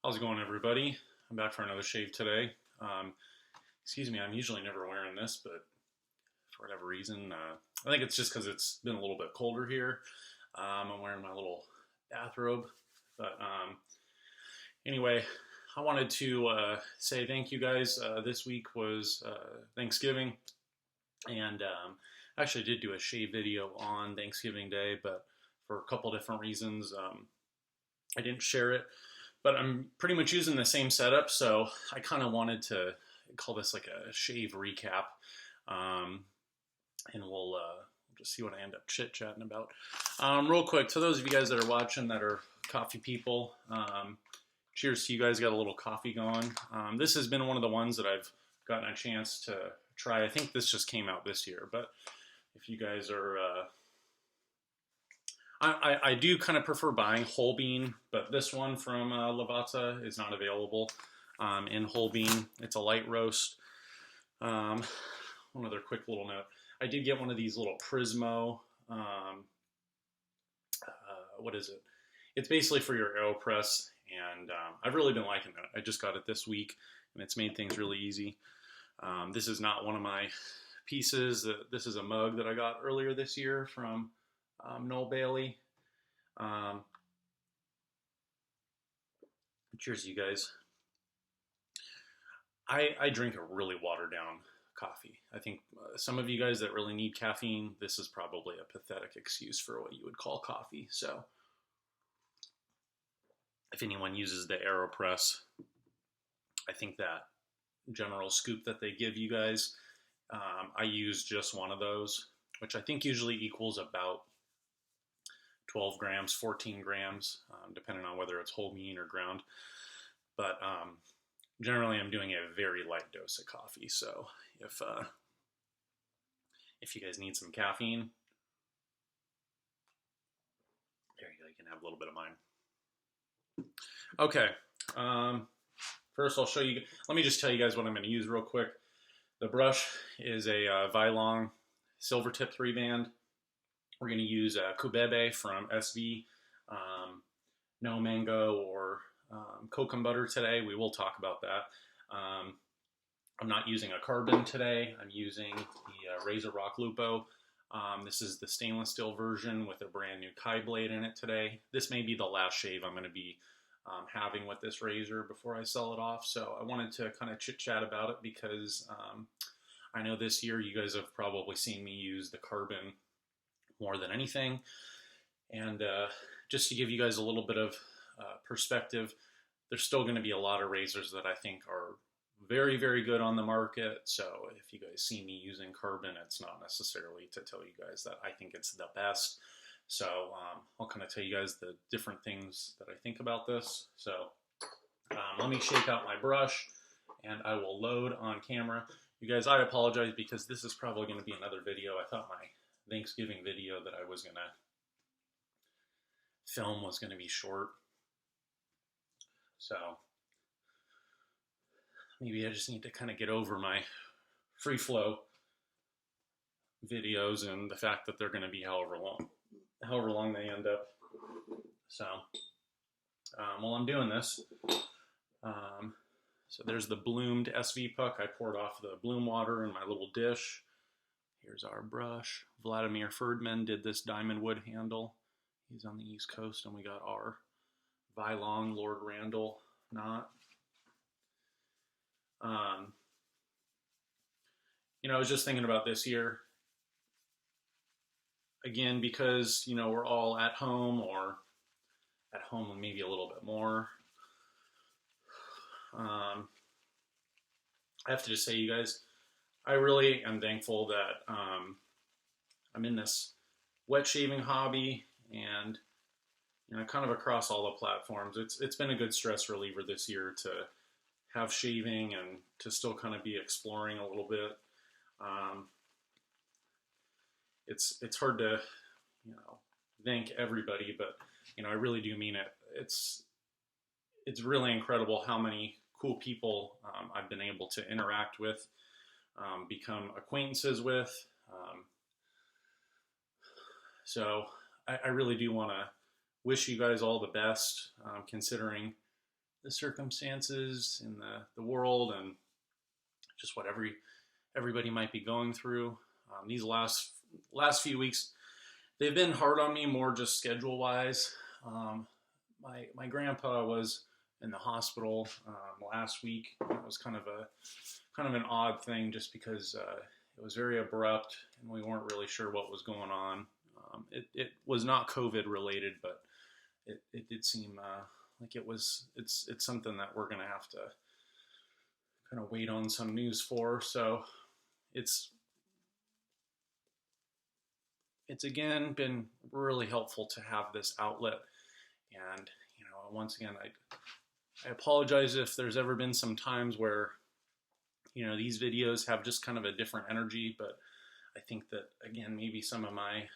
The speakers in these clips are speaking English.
How's it going, everybody? I'm back for another shave today. Excuse me, I'm usually never wearing this, but for whatever reason, I think it's just because it's been a little bit colder here. I'm wearing my little bathrobe. But anyway, I wanted to say thank you guys. This week was Thanksgiving, and I actually did do a shave video on Thanksgiving Day, but for a couple different reasons, I didn't share it. But I'm pretty much using the same setup, so I kind of wanted to call this like a shave recap, and we'll just see what I end up chit-chatting about. Real quick, to those of you guys that are watching that are coffee people, cheers to you guys, got a little coffee going. This has been one of the ones that I've gotten a chance to try. I think this just came out this year, but if you guys are... I do kind of prefer buying whole bean, but this one from Lavazza is not available in whole bean. It's a light roast. One other quick little note. I did get one of these little Prismo, what is it? It's basically for your AeroPress, and I've really been liking it. I just got it this week, and it's made things really easy. This is not one of my pieces. This is a mug that I got earlier this year from Noel Bailey. Cheers, you guys. I drink a really watered down coffee. I think some of you guys that really need caffeine, this is probably a pathetic excuse for what you would call coffee. So if anyone uses the AeroPress, I think that general scoop that they give you guys, I use just one of those, which I think usually equals about 12 grams, 14 grams, depending on whether it's whole bean or ground. But generally, I'm doing a very light dose of coffee. So if you guys need some caffeine, there you go. You can have a little bit of mine. Okay. First, I'll show you. Let me just tell you guys what I'm going to use real quick. The brush is a Vilong silver tip 3-band. We're going to use Cubebe from SV, no mango or kokum butter today. We will talk about that. I'm not using a carbon today. I'm using the Razor Rock Lupo. This is the stainless steel version with a brand new Kai blade in it today. This may be the last shave I'm going to be having with this razor before I sell it off. So I wanted to kind of chit-chat about it because I know this year you guys have probably seen me use the carbon more than anything. And just to give you guys a little bit of perspective, there's still going to be a lot of razors that I think are very, very good on the market. So if you guys see me using carbon, it's not necessarily to tell you guys that I think it's the best. So I'll kind of tell you guys the different things that I think about this. So let me shake out my brush and I will load on camera. You guys, I apologize because this is probably going to be another video. I thought my Thanksgiving video that I was going to film was going to be short. So maybe I just need to kind of get over my free flow videos and the fact that they're going to be however long they end up. So while I'm doing this, so there's the bloomed SV puck. I poured off the bloom water in my little dish. Here's our brush. Vladimir Ferdman did this diamond wood handle. He's on the East Coast, and we got our Vilong Lord Randall knot. I was just thinking about this year. Again, because, we're all at home or at home maybe a little bit more. I have to just say, you guys, I really am thankful that I'm in this wet shaving hobby and kind of across all the platforms. It's been a good stress reliever this year to have shaving and to still kind of be exploring a little bit. It's hard to thank everybody, but I really do mean it. It's really incredible how many cool people I've been able to interact with. Become acquaintances with. So I really do want to wish you guys all the best, considering the circumstances in the world and just what everybody might be going through. These last few weeks, they've been hard on me, more just schedule wise. My grandpa was in the hospital last week. It was kind of an odd thing, just because it was very abrupt and we weren't really sure what was going on. It was not COVID related, but it did seem like it's something that we're gonna have to kind of wait on some news for. So it's again been really helpful to have this outlet. And once again, I apologize if there's ever been some times where these videos have just kind of a different energy, but I think that, again, maybe some of my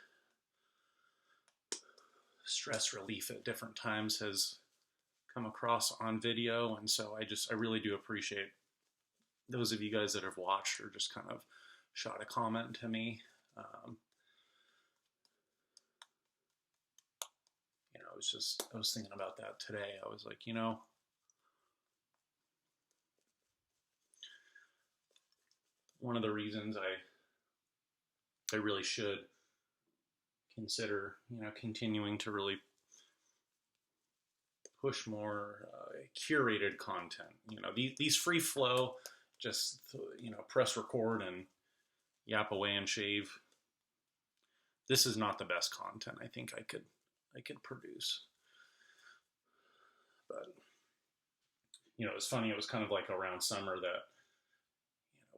stress relief at different times has come across on video. And so I really do appreciate those of you guys that have watched or just kind of shot a comment to me. I was thinking about that today. I was like, one of the reasons I really should consider, continuing to really push more curated content. These free flow, just press record and yap away and shave. This is not the best content I think I could produce. But it was funny. It was kind of like around summer that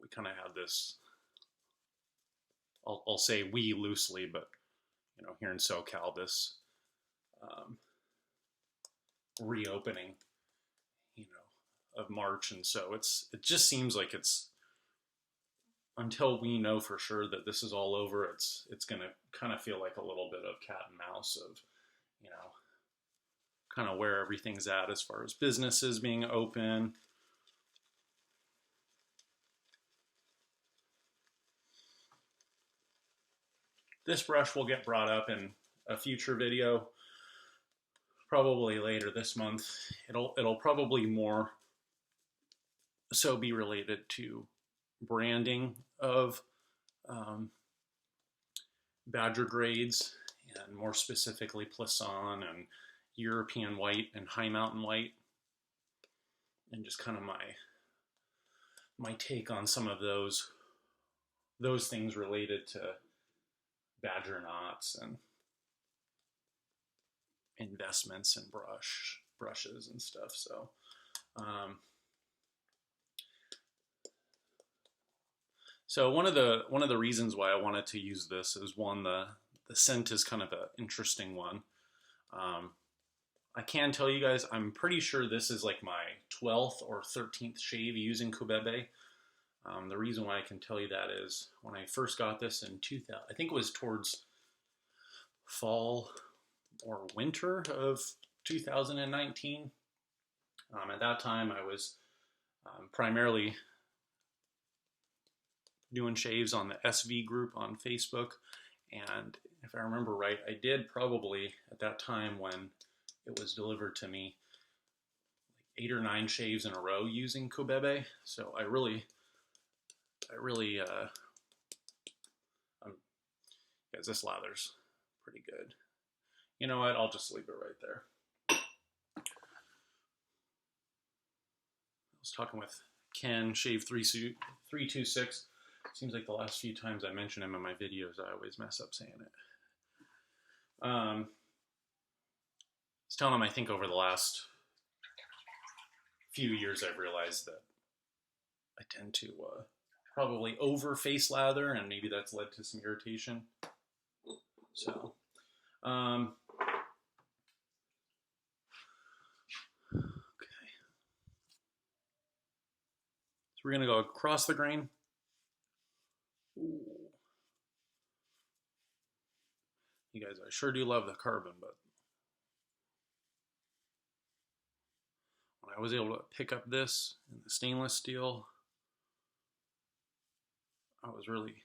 we kind of had this. I'll say we loosely, but here in SoCal, this reopening, of March, and so it just seems like it's, until we know for sure that this is all over, it's gonna kind of feel like a little bit of cat and mouse of, kind of where everything's at as far as businesses being open. This brush will get brought up in a future video, probably later this month. It'll probably more so be related to branding of Badger grades, and more specifically Plisson and European white and High Mountain white, and just kind of my take on some of those things related to Badger knots and investments and brushes and stuff. So one of the reasons why I wanted to use this is, one, the scent is kind of an interesting one. I can tell you guys, I'm pretty sure this is like my 12th or 13th shave using Cubebe. The reason why I can tell you that is, when I first got this in 2000, I think it was towards fall or winter of 2019. At that time, I was primarily doing shaves on the SV group on Facebook. And if I remember right, I did probably, at that time when it was delivered to me, like 8 or 9 shaves in a row using Cubebe. So guys, this lather's pretty good. You know what? I'll just leave it right there. I was talking with Ken, Shave 326. Seems like the last few times I mention him in my videos, I always mess up saying it. I was telling him, I think over the last few years, I've realized that I tend to probably over face lather, and maybe that's led to some irritation. So, okay. So we're gonna go across the grain. Ooh. You guys, I sure do love the carbon, but when I was able to pick up this in the stainless steel, I was really,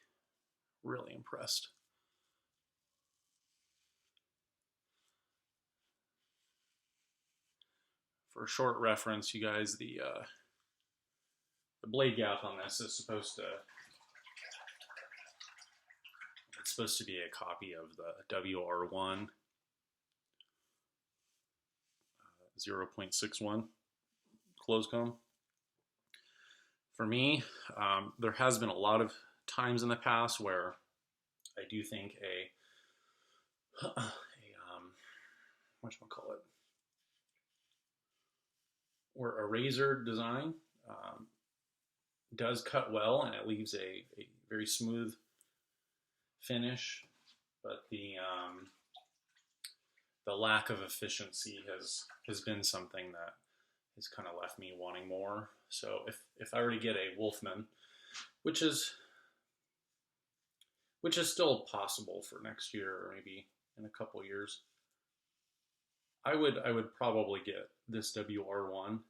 really impressed. for short reference, you guys, the blade gap on this is supposed to be a copy of the WR1 0.61 close comb. For me, there has been a lot of times in the past where I do think whatchamacallit, or a razor design does cut well and it leaves a very smooth finish, but the lack of efficiency has been something that has kind of left me wanting more. So if I were to get a Wolfman, which is still possible for next year or maybe in a couple years, I would probably get this WR1,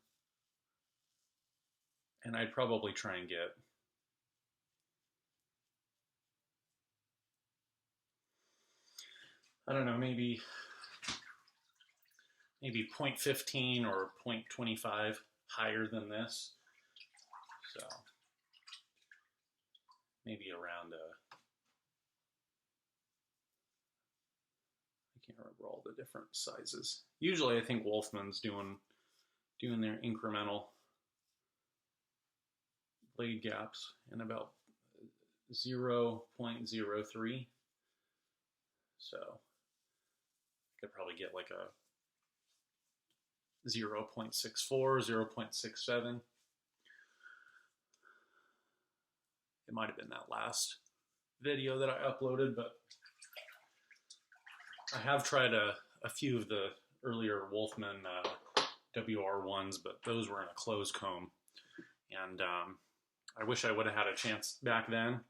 and I'd probably try and get I don't know, maybe 0.15 or 0.25 higher than this. So maybe around I can't remember all the different sizes. Usually I think Wolfman's doing their incremental blade gaps in about 0.03. So I could probably get like a 0.64, 0.67. It might have been that last video that I uploaded, but I have tried a few of the earlier Wolfman WR1s, but those were in a closed comb. And I wish I would have had a chance back then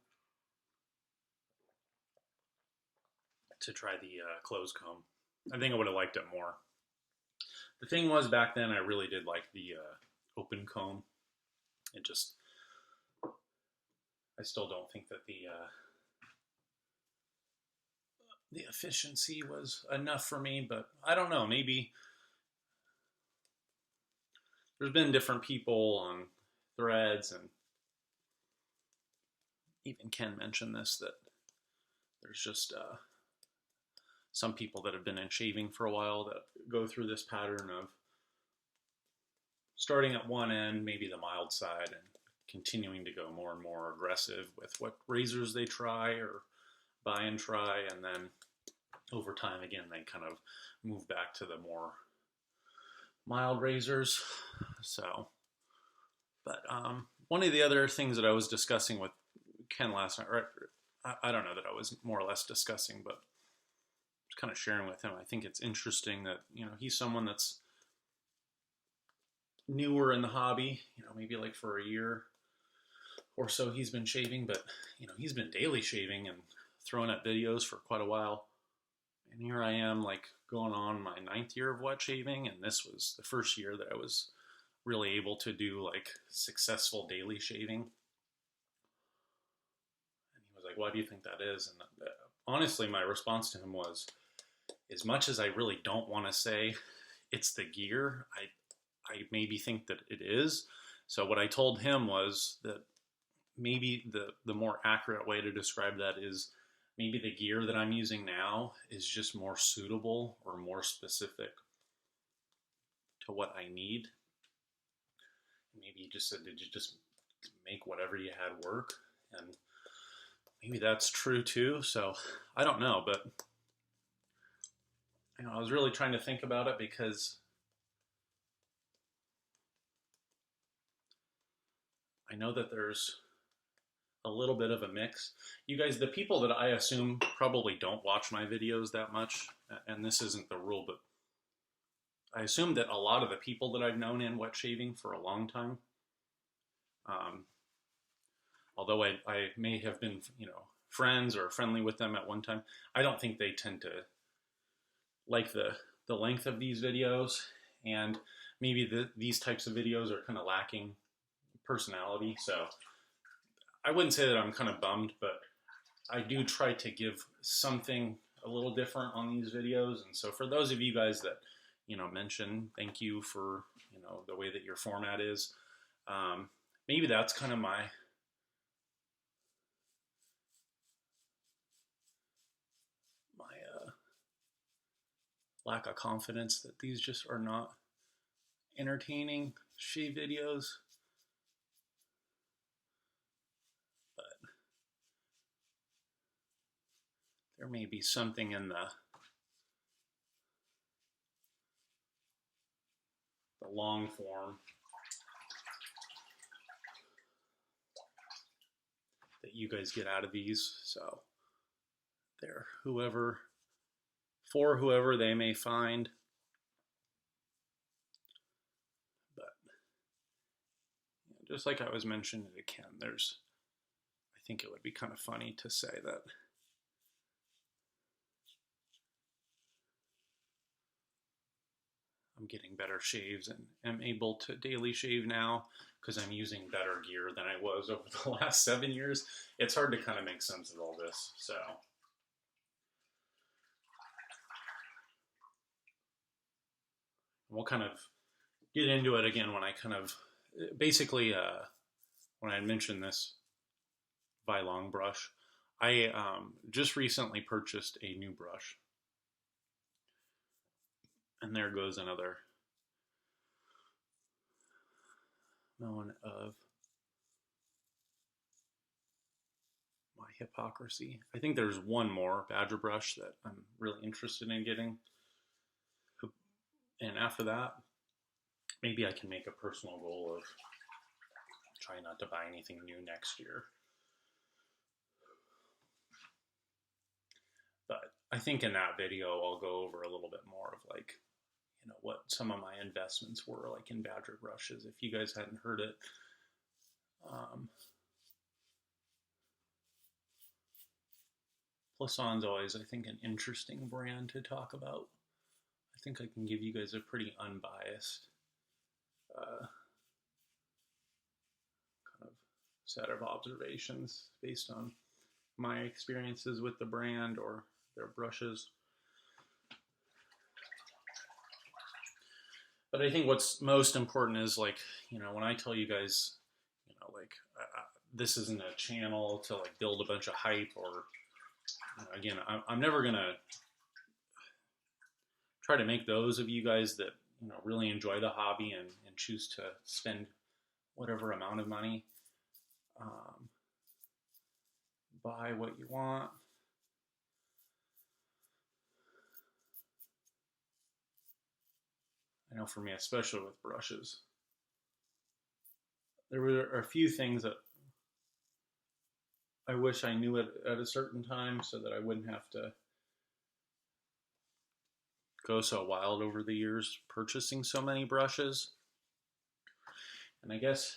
to try the closed comb. I think I would have liked it more. The thing was, back then I really did like the open comb. It just, I still don't think that the efficiency was enough for me, but I don't know, maybe there's been different people on threads, and even Ken mentioned this, that there's just some people that have been in shaving for a while that go through this pattern of starting at one end, maybe the mild side, and continuing to go more and more aggressive with what razors they try or buy and try, and then over time again they kind of move back to the more mild razors. So, but one of the other things that I was discussing with Ken last night, or I don't know that I was more or less discussing, but kind of sharing with him, I think it's interesting that, you know, he's someone that's newer in the hobby, you know, maybe like for a year or so he's been shaving, but, you know, he's been daily shaving and throwing up videos for quite a while. And here I am, like, going on my 9th year of wet shaving, and this was the first year that I was really able to do, like, successful daily shaving. And he was like, why do you think that is? And honestly, my response to him was, as much as I really don't want to say it's the gear, I maybe think that it is. So what I told him was that maybe the more accurate way to describe that is maybe the gear that I'm using now is just more suitable or more specific to what I need. Maybe he just said, did you just make whatever you had work? And maybe that's true too. So I don't know, but you know, I was really trying to think about it because I know that there's a little bit of a mix. You guys, the people that I assume probably don't watch my videos that much, and this isn't the rule, but I assume that a lot of the people that I've known in wet shaving for a long time, although I may have been, you know, friends or friendly with them at one time, I don't think they tend to like the length of these videos, and maybe these types of videos are kind of lacking personality. So I wouldn't say that I'm kind of bummed, but I do try to give something a little different on these videos. And so for those of you guys that, mention thank you for, the way that your format is. Maybe that's kind of my lack of confidence that these just are not entertaining shave videos. But there may be something in the long form that you guys get out of these. So there, for whoever they may find. But just like I was mentioning to Ken, I think it would be kind of funny to say that I'm getting better shaves and am able to daily shave now because I'm using better gear than I was over the last 7 years. It's hard to kind of make sense of all this. So we'll kind of get into it again when I kind of basically when I mentioned this Vylong brush, I just recently purchased a new brush. And there goes another moment of my hypocrisy. I think there's one more Badger brush that I'm really interested in getting. And after that, maybe I can make a personal goal of trying not to buy anything new next year. But I think in that video, I'll go over a little bit more of like, what some of my investments were like in Badger brushes. If you guys hadn't heard it, Plison's always, I think, an interesting brand to talk about. I think I can give you guys a pretty unbiased kind of set of observations based on my experiences with the brand or their brushes. But I think what's most important is like, when I tell you guys, this isn't a channel to like build a bunch of hype or, again, I'm never going to try to make those of you guys that, really enjoy the hobby and choose to spend whatever amount of money, buy what you want. I know for me, especially with brushes, there were a few things that I wish I knew at a certain time so that I wouldn't have to go so wild over the years purchasing so many brushes. And I guess,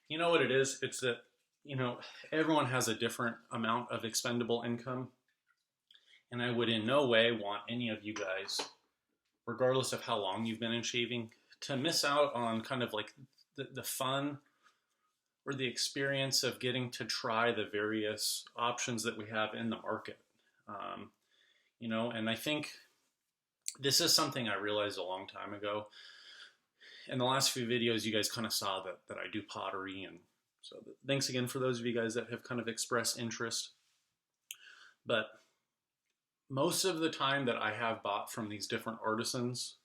you know what it is? It's that, everyone has a different amount of expendable income. And I would in no way want any of you guys, regardless of how long you've been in shaving, to miss out on kind of like the fun or the experience of getting to try the various options that we have in the market. And I think this is something I realized a long time ago. In the last few videos, you guys kind of saw that I do pottery. And so thanks again for those of you guys that have kind of expressed interest. But most of the time that I have bought from these different artisans,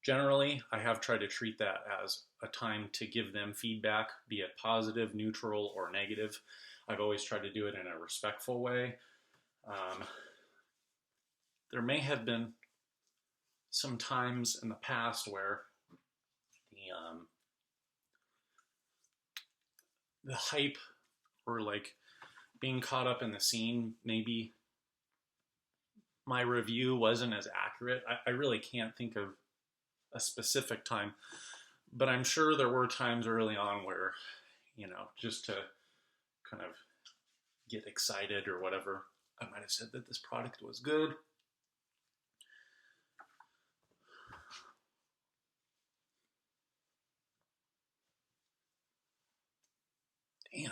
generally, I have tried to treat that as a time to give them feedback, be it positive, neutral, or negative. I've always tried to do it in a respectful way. There may have been some times in the past where the hype or like being caught up in the scene, maybe my review wasn't as accurate. I really can't think of a specific time, but I'm sure there were times early on where, just to kind of get excited or whatever, I might have said that this product was good. Damn.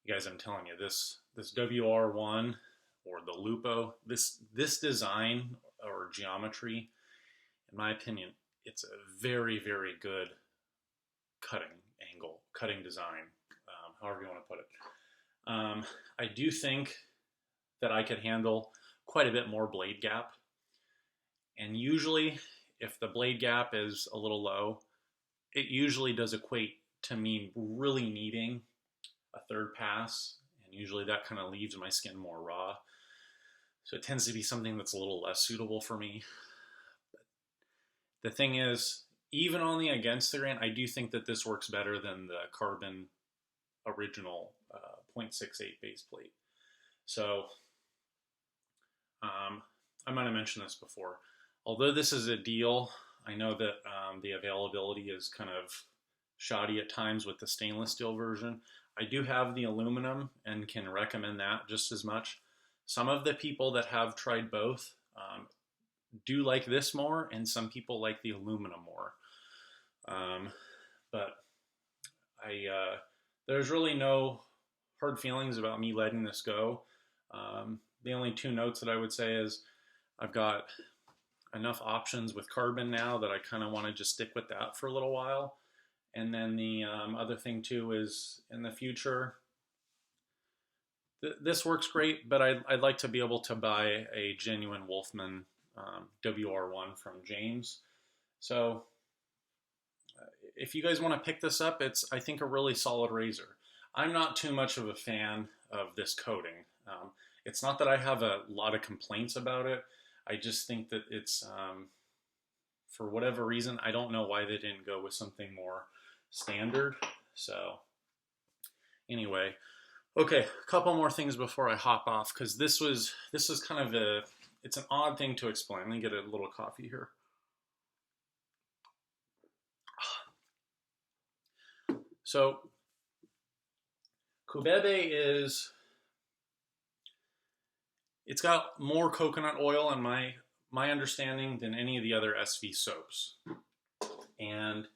You guys, I'm telling you, this WR1 or the Lupo, this design or geometry, in my opinion, it's a very, very good cutting angle, cutting design, however you want to put it. I do think that I could handle quite a bit more blade gap. And usually, if the blade gap is a little low, it usually does equate to me really needing a third pass. And usually that kind of leaves my skin more raw. So it tends to be something that's a little less suitable for me. But the thing is, even on the against the grain, I do think that this works better than the carbon original 0.68 base plate. So I might have mentioned this before. Although this is a deal, I know that the availability is kind of shoddy at times with the stainless steel version. I do have the aluminum and can recommend that just as much. Some of the people that have tried both do like this more, and some people like the aluminum more. But there's really no hard feelings about me letting this go. The only two notes that I would say is I've got enough options with carbon now that I kind of want to just stick with that for a little while. And then the other thing too is in the future, this works great, but I'd like to be able to buy a genuine Wolfman WR1 from James. So if you guys want to pick this up, it's, I think, a really solid razor. I'm not too much of a fan of this coating. It's not that I have a lot of complaints about it. I just think that it's, for whatever reason, I don't know why they didn't go with something more standard. So anyway, okay, a couple more things before I hop off, because this was kind of it's an odd thing to explain. Let me get a little coffee here. So Cubebe it's got more coconut oil in my understanding than any of the other SV soaps. And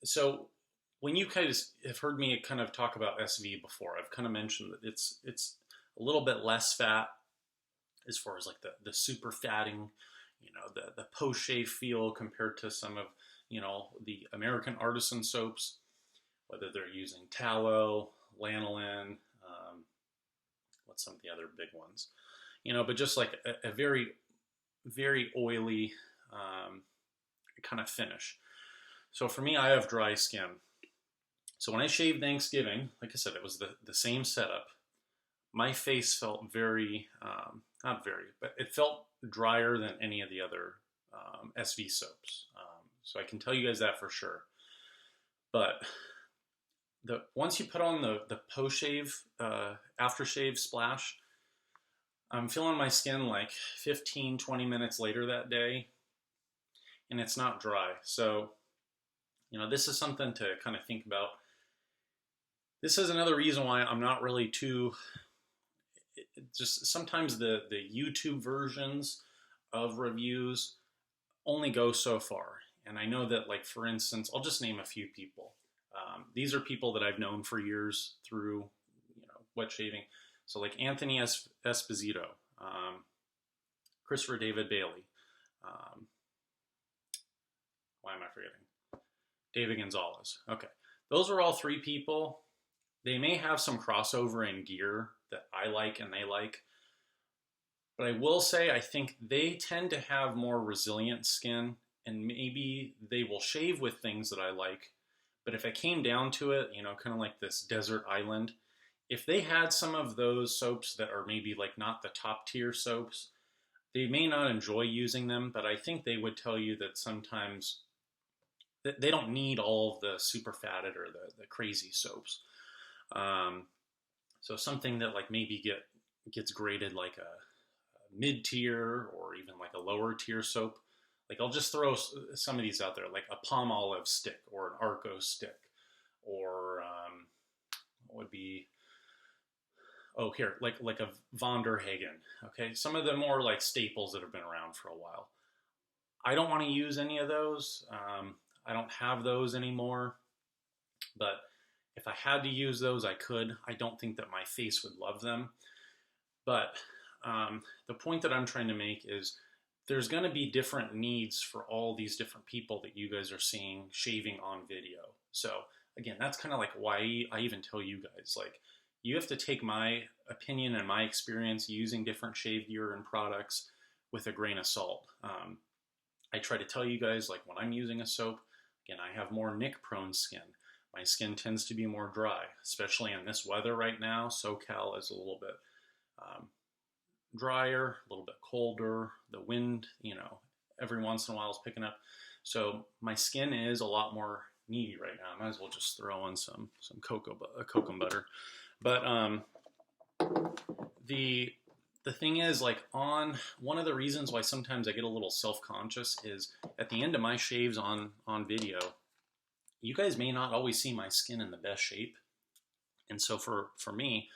so when you guys have heard me kind of talk about SV before, I've kind of mentioned that it's a little bit less fat as far as like the super fatting, the post-shave feel compared to some of, the American artisan soaps, whether they're using tallow, lanolin, what's some of the other big ones, but just like a very, very oily kind of finish. So for me, I have dry skin. So when I shaved Thanksgiving, like I said, it was the same setup. My face felt very, not very, but it felt drier than any of the other SV soaps. So I can tell you guys that for sure. But once you put on the post-shave, aftershave splash, I'm feeling my skin like 15, 20 minutes later that day, and it's not dry. So, this is something to kind of think about. This is another reason why I'm not really just sometimes the YouTube versions of reviews only go so far. And I know that, like, for instance, I'll just name a few people. These are people that I've known for years through, wet shaving. So like Anthony Esposito, Christopher David Bailey, why am I forgetting? David Gonzalez. Okay. Those are all three people. They may have some crossover in gear that I like and they like. But I will say I think they tend to have more resilient skin, and maybe they will shave with things that I like. But if it came down to it, kind of like this desert island, if they had some of those soaps that are maybe like not the top tier soaps, they may not enjoy using them, but I think they would tell you that sometimes they don't need all of the super fatted or the crazy soaps. So something that like maybe gets graded like a mid-tier or even like a lower tier soap. Like I'll just throw some of these out there, like a palm olive stick or an Arco stick, or what would be, like a Von der Hagen. Okay, some of the more like staples that have been around for a while. I don't want to use any of those. I don't have those anymore. But If I had to use those, I could. I don't think that my face would love them. But the point that I'm trying to make is there's going to be different needs for all these different people that you guys are seeing shaving on video. So again, that's kind of like why I even tell you guys, like, you have to take my opinion and my experience using different shave gear and products with a grain of salt. I try to tell you guys, like, when I'm using a soap, again, I have more nick-prone skin. My skin tends to be more dry, especially in this weather right now. SoCal is a little bit drier, a little bit colder. The wind, every once in a while is picking up. So my skin is a lot more needy right now. I might as well just throw in some cocoa butter. But the thing is, like, on one of the reasons why sometimes I get a little self-conscious is at the end of my shaves on video, you guys may not always see my skin in the best shape. And so for me,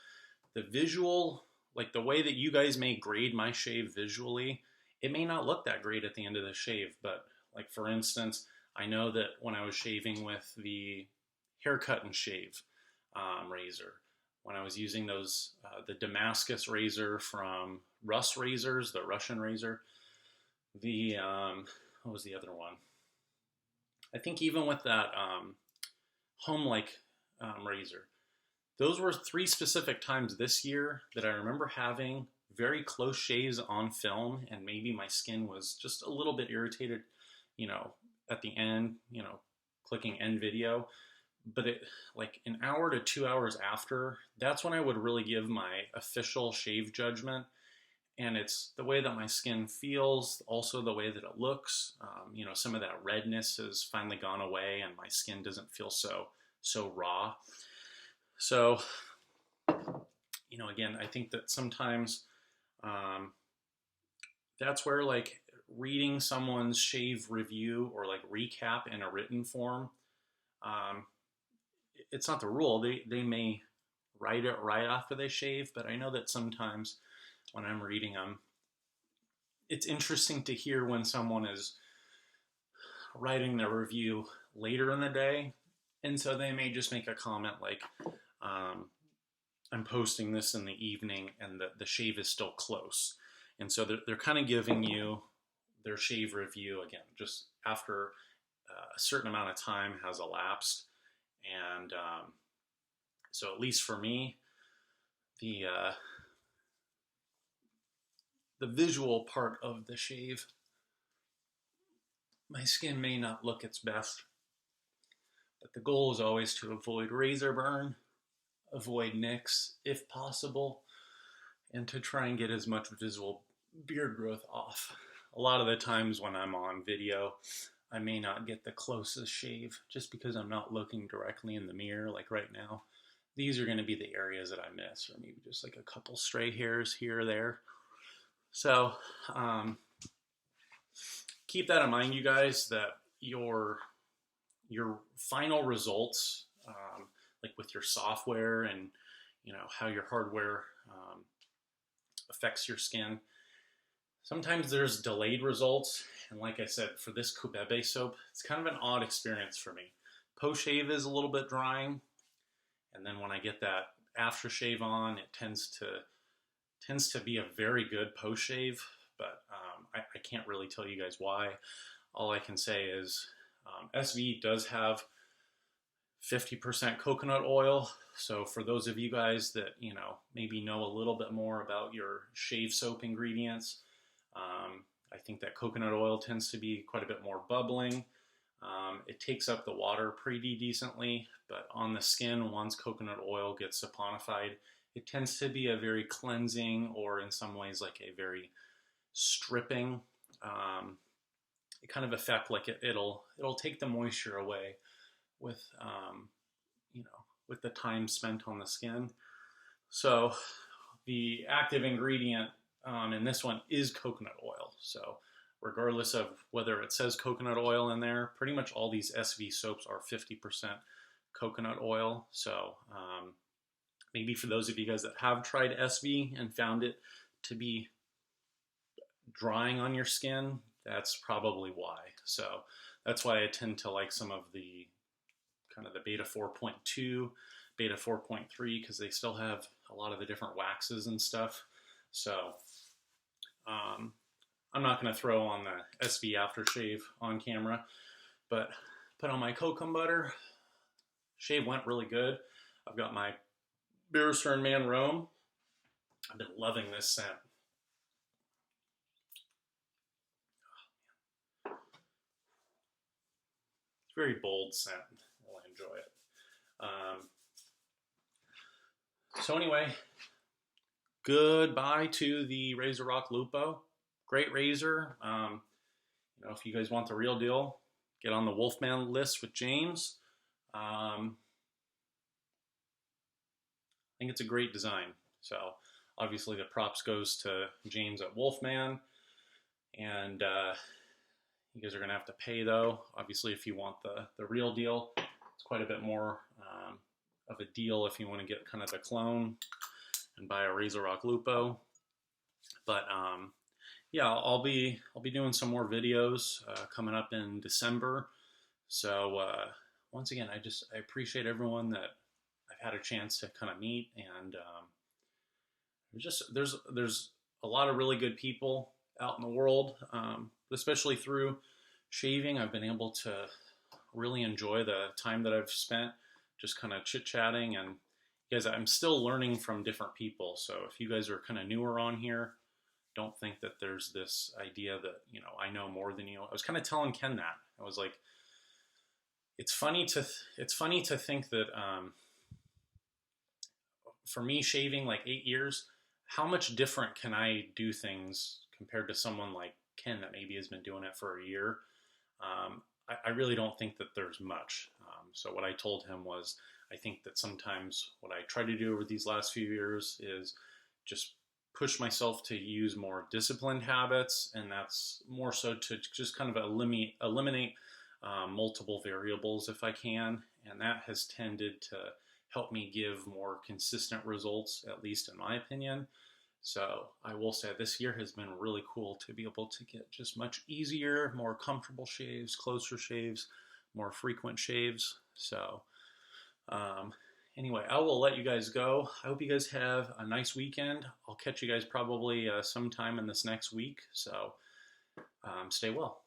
the visual, like the way that you guys may grade my shave visually, it may not look that great at the end of the shave. But like, for instance, I know that when I was shaving with the haircut and shave razor, when I was using those, the Damascus razor from Russ Razors, the Russian razor, the, what was the other one? I think even with that home-like razor, those were 3 specific times this year that I remember having very close shaves on film, and maybe my skin was just a little bit irritated, at the end, clicking end video. But it, like, an hour to 2 hours after, that's when I would really give my official shave judgment. And it's the way that my skin feels, also the way that it looks. Some of that redness has finally gone away, and my skin doesn't feel so raw. So, again, I think that sometimes that's where, like, reading someone's shave review or like recap in a written form, it's not the rule. They may write it right after they shave, but I know that sometimes when I'm reading them, it's interesting to hear when someone is writing their review later in the day. And so they may just make a comment like, I'm posting this in the evening and the shave is still close. And so they're kind of giving you their shave review again, just after a certain amount of time has elapsed. And so at least for me, the visual part of the shave, my skin may not look its best, but the goal is always to avoid razor burn, avoid nicks if possible, and to try and get as much visual beard growth off. A lot of the times when I'm on video, I may not get the closest shave just because I'm not looking directly in the mirror like right now. These are going to be the areas that I miss, or maybe just like a couple stray hairs here or there. So keep that in mind, you guys, that your final results, like with your software and how your hardware affects your skin, sometimes there's delayed results. And like I said, for this Cubebe soap, it's kind of an odd experience for me. Post-shave is a little bit drying, and then when I get that aftershave on, it tends to be a very good post-shave, but I can't really tell you guys why. All I can say is SV does have 50% coconut oil. So for those of you guys that, maybe know a little bit more about your shave soap ingredients, I think that coconut oil tends to be quite a bit more bubbling. It takes up the water pretty decently, but on the skin, once coconut oil gets saponified, it tends to be a very cleansing, or in some ways like a very stripping kind of effect. Like it'll take the moisture away with with the time spent on the skin. So the active ingredient in this one is coconut oil. So regardless of whether it says coconut oil in there, pretty much all these SV soaps are 50% coconut oil. So maybe for those of you guys that have tried SV and found it to be drying on your skin, that's probably why. So that's why I tend to like some of the kind of the beta 4.2, beta 4.3, because they still have a lot of the different waxes and stuff. So I'm not going to throw on the SB aftershave on camera, but put on my kokum butter. Shave went really good. I've got my Beerstern Man Rome. I've been loving this scent. It's a very bold scent. I really enjoy it. So anyway, goodbye to the Razor Rock Lupo. Great razor. You know, if you guys want the real deal, get on the Wolfman list with James. I think it's a great design. So obviously the props goes to James at Wolfman, and you guys are gonna have to pay though. Obviously, if you want the real deal, it's quite a bit more of a deal if you want to get kind of the clone and buy a Razor Rock Lupo. But yeah, I'll be doing some more videos coming up in December. So once again, I appreciate everyone that I've had a chance to kind of meet, and there's a lot of really good people out in the world, especially through shaving. I've been able to really enjoy the time that I've spent just kind of chit-chatting, and guys, I'm still learning from different people. So if you guys are kind of newer on here, don't think that there's this idea that, you know, I know more than you. I was kind of telling Ken that. I was like, it's funny to think that for me, shaving like 8 years, how much different can I do things compared to someone like Ken that maybe has been doing it for a year? I really don't think that there's much. So what I told him was, I think that sometimes what I try to do over these last few years is just push myself to use more disciplined habits, and that's more so to just kind of eliminate multiple variables if I can, and that has tended to help me give more consistent results, at least in my opinion. So I will say this year has been really cool to be able to get just much easier, more comfortable shaves, closer shaves, more frequent shaves. So anyway, I will let you guys go. I hope you guys have a nice weekend. I'll catch you guys probably sometime in this next week. So stay well.